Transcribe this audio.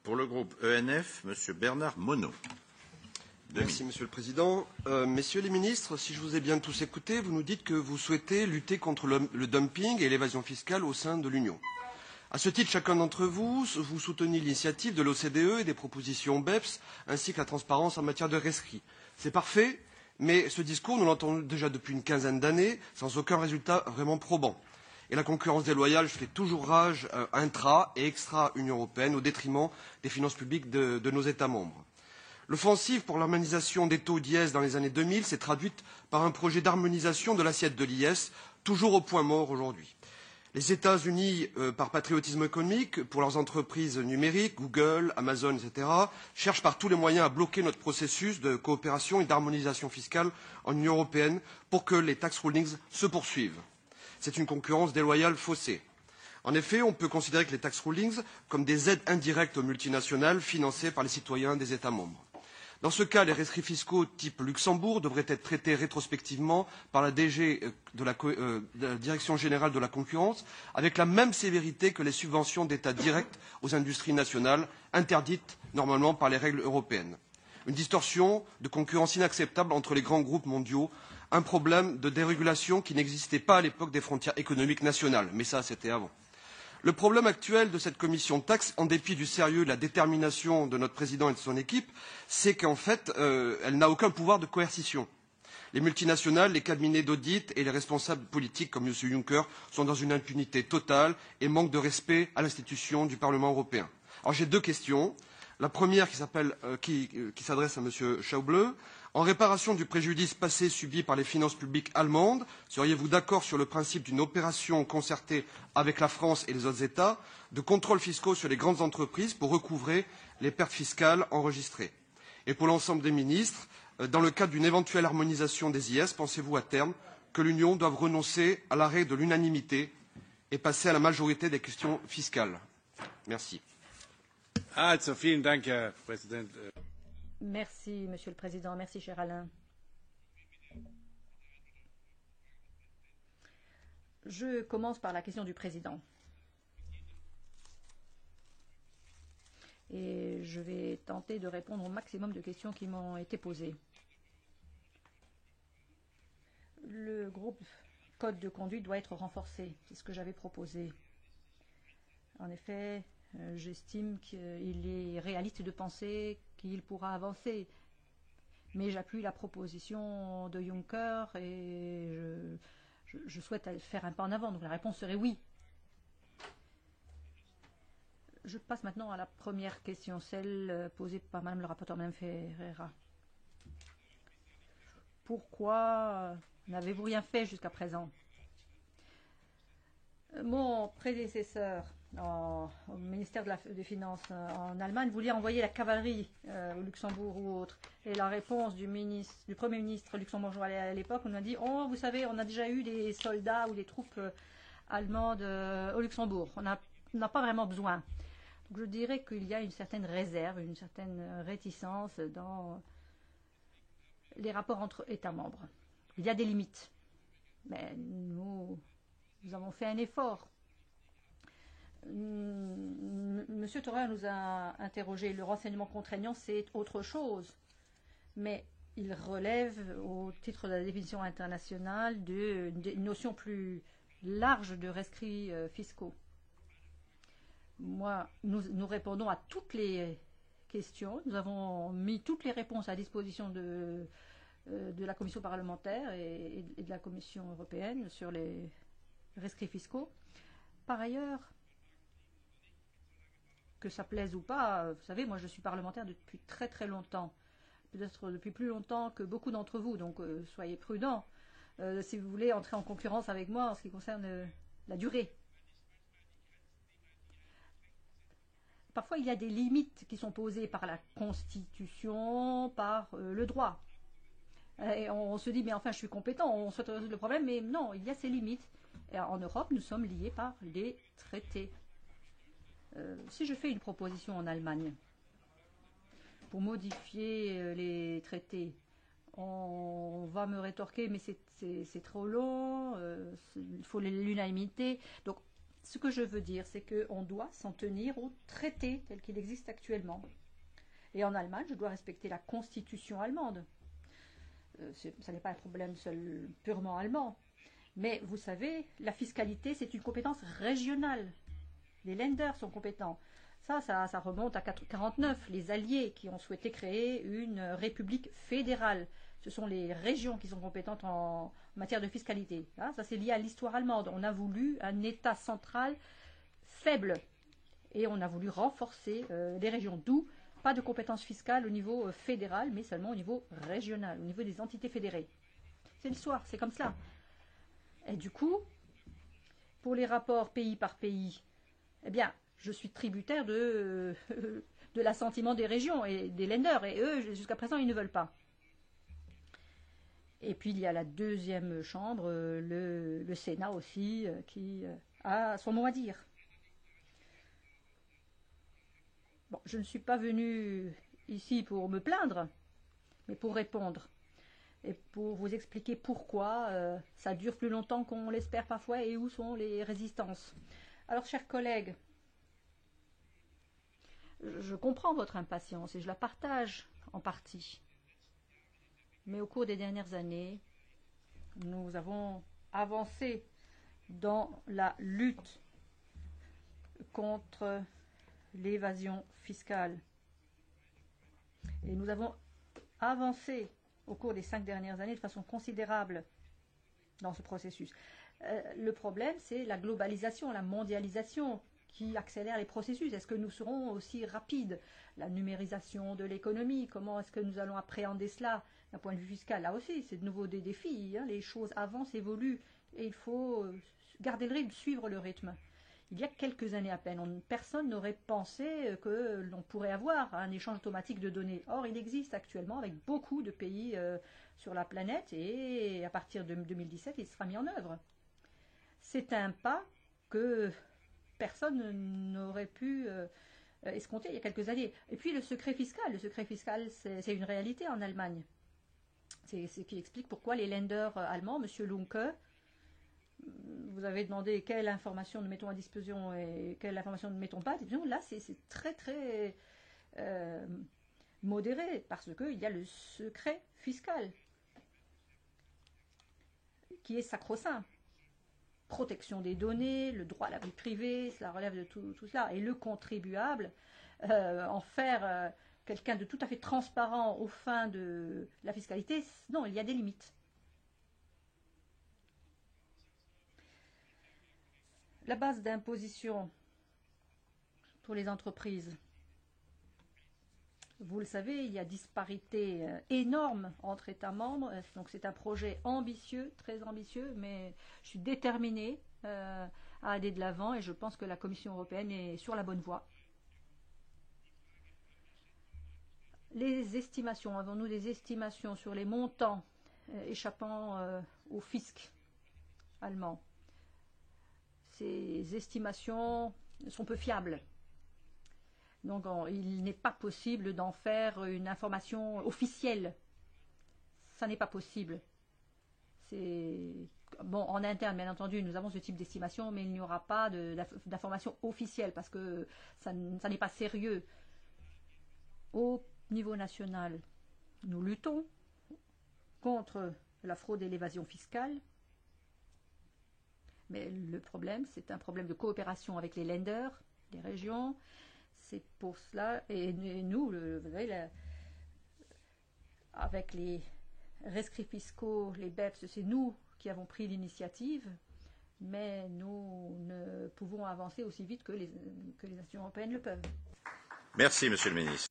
Pour le groupe ENF, Monsieur Bernard Monod. Merci, Monsieur le Président. Messieurs les ministres, si je vous ai bien tous écoutés, vous nous dites que vous souhaitez lutter contre le dumping et l'évasion fiscale au sein de l'Union. À ce titre, chacun d'entre vous soutenez l'initiative de l'OCDE et des propositions BEPS, ainsi que la transparence en matière de rescrit. C'est parfait, mais ce discours, nous l'entendons déjà depuis une quinzaine d'années, sans aucun résultat vraiment probant. Et la concurrence déloyale fait toujours rage intra- et extra-Union européenne, au détriment des finances publiques de nos États membres. L'offensive pour l'harmonisation des taux d'IS dans les années 2000 s'est traduite par un projet d'harmonisation de l'assiette de l'IS, toujours au point mort aujourd'hui. Les États-Unis, par patriotisme économique, pour leurs entreprises numériques, Google, Amazon, etc., cherchent par tous les moyens à bloquer notre processus de coopération et d'harmonisation fiscale en Union européenne pour que les tax rulings se poursuivent. C'est une concurrence déloyale faussée. En effet, on peut considérer que les tax rulings comme des aides indirectes aux multinationales financées par les citoyens des États membres. Dans ce cas, les rescrits fiscaux type Luxembourg devraient être traités rétrospectivement par la DG de la Direction générale de la concurrence avec la même sévérité que les subventions d'État directes aux industries nationales, interdites normalement par les règles européennes. Une distorsion de concurrence inacceptable entre les grands groupes mondiaux, un problème de dérégulation qui n'existait pas à l'époque des frontières économiques nationales, mais ça c'était avant. Le problème actuel de cette commission taxe, en dépit du sérieux et de la détermination de notre président et de son équipe, c'est qu'en fait, elle n'a aucun pouvoir de coercition. Les multinationales, les cabinets d'audit et les responsables politiques comme M. Juncker sont dans une impunité totale et manquent de respect à l'institution du Parlement européen. Alors j'ai deux questions. La première qui s'adresse à M. Schäuble. En réparation du préjudice passé subi par les finances publiques allemandes, seriez-vous d'accord sur le principe d'une opération concertée avec la France et les autres États de contrôles fiscaux sur les grandes entreprises pour recouvrer les pertes fiscales enregistrées? Et pour l'ensemble des ministres, dans le cadre d'une éventuelle harmonisation des IS, pensez-vous à terme que l'Union doive renoncer à la règle de l'unanimité et passer à la majorité des questions fiscales? Merci. Also, vielen Dank, Herr Präsident. Merci, Monsieur le Président. Merci, cher Alain. Je commence par la question du Président. Et je vais tenter de répondre au maximum de questions qui m'ont été posées. Le groupe Code de conduite doit être renforcé. C'est ce que j'avais proposé. En effet, j'estime qu'il est réaliste de penser qu'il pourra avancer. Mais j'appuie la proposition de Juncker et je souhaite faire un pas en avant. Donc la réponse serait oui. Je passe maintenant à la première question, celle posée par Madame le rapporteur, Madame Ferreira. Pourquoi n'avez-vous rien fait jusqu'à présent? Mon prédécesseur au ministère des Finances en Allemagne voulait envoyer la cavalerie au Luxembourg ou autre. Et la réponse du Premier ministre luxembourgeois à l'époque, on a dit « Oh, vous savez, on a déjà eu des soldats ou des troupes allemandes au Luxembourg. On n'a pas vraiment besoin. » Donc je dirais qu'il y a une certaine réserve, une certaine réticence dans les rapports entre États membres. Il y a des limites. Mais nous avons fait un effort. Monsieur Torra nous a interrogé. Le renseignement contraignant, c'est autre chose. Mais il relève, au titre de la définition internationale, d'une notion plus large de rescrits fiscaux. Moi, nous répondons à toutes les questions. Nous avons mis toutes les réponses à disposition de la commission parlementaire et de la commission européenne sur les rescrits fiscaux. Par ailleurs, que ça plaise ou pas, vous savez, moi je suis parlementaire depuis très très longtemps, peut-être depuis plus longtemps que beaucoup d'entre vous, donc soyez prudents si vous voulez entrer en concurrence avec moi en ce qui concerne la durée. Parfois il y a des limites qui sont posées par la Constitution, par le droit. Et on se dit, mais enfin je suis compétent, on souhaite résoudre le problème, mais non, il y a ces limites. Et en Europe, nous sommes liés par les traités. Si je fais une proposition en Allemagne pour modifier les traités, on va me rétorquer, mais c'est trop long, il faut l'unanimité. Donc, Ce que je veux dire, c'est qu'on doit s'en tenir au traité tel qu'il existe actuellement. Et en Allemagne, je dois respecter la constitution allemande. Ça n'est pas un problème seul purement allemand. Mais vous savez, la fiscalité, c'est une compétence régionale. Les Länder sont compétents. Ça remonte à 1949, les Alliés qui ont souhaité créer une république fédérale. Ce sont les régions qui sont compétentes en matière de fiscalité. Ça, c'est lié à l'histoire allemande. On a voulu un État central faible et on a voulu renforcer les régions. D'où pas de compétences fiscales au niveau fédéral, mais seulement au niveau régional, au niveau des entités fédérées. C'est l'histoire, c'est comme cela. Et du coup, pour les rapports pays par pays, eh bien, je suis tributaire de l'assentiment des régions et des Länder, et eux, jusqu'à présent, ils ne veulent pas. Et puis, il y a la deuxième chambre, le Sénat aussi, qui a son mot à dire. Bon, je ne suis pas venu ici pour me plaindre, mais pour répondre. Et pour vous expliquer pourquoi ça dure plus longtemps qu'on l'espère parfois et où sont les résistances. Alors, chers collègues, je comprends votre impatience et je la partage en partie. Mais au cours des dernières années, nous avons avancé dans la lutte contre l'évasion fiscale. Et nous avons avancé au cours des 5 dernières années de façon considérable dans ce processus. Le problème, c'est la globalisation, la mondialisation qui accélère les processus. Est-ce que nous serons aussi rapides? La numérisation de l'économie, comment est-ce que nous allons appréhender cela d'un point de vue fiscal? Là aussi, c'est de nouveau des défis. Les choses avancent, évoluent, et il faut garder le rythme, suivre le rythme. Il y a quelques années à peine, personne n'aurait pensé que l'on pourrait avoir un échange automatique de données. Or, il existe actuellement avec beaucoup de pays sur la planète et à partir de 2017, il sera mis en œuvre. C'est un pas que personne n'aurait pu escompter il y a quelques années. Et puis le secret fiscal, c'est une réalité en Allemagne. C'est ce qui explique pourquoi les Länder allemands, M. Lunke, vous avez demandé quelle information nous mettons à disposition et quelle information nous ne mettons pas à disposition. Là, c'est très très modéré parce qu'il y a le secret fiscal qui est sacro-saint. Protection des données, le droit à la vie privée, cela relève de tout cela. Et le contribuable, en faire quelqu'un de tout à fait transparent aux fins de la fiscalité, non, il y a des limites. La base d'imposition pour les entreprises. Vous le savez, il y a disparité énorme entre États membres. Donc c'est un projet ambitieux, très ambitieux, mais je suis déterminée à aller de l'avant et je pense que la Commission européenne est sur la bonne voie. Les estimations, avons-nous des estimations sur les montants échappant au fisc allemand? Ces estimations sont peu fiables. Donc, il n'est pas possible d'en faire une information officielle. Ça n'est pas possible. Bon, en interne, bien entendu, nous avons ce type d'estimation, mais il n'y aura pas d'information officielle parce que ça n'est pas sérieux. Au niveau national, nous luttons contre la fraude et l'évasion fiscale. Mais le problème, c'est un problème de coopération avec les Länder, les régions. C'est pour cela, et nous, vous savez, avec les rescrits fiscaux, les BEPS, c'est nous qui avons pris l'initiative, mais nous ne pouvons avancer aussi vite que les nations européennes le peuvent. Merci, Monsieur le Ministre.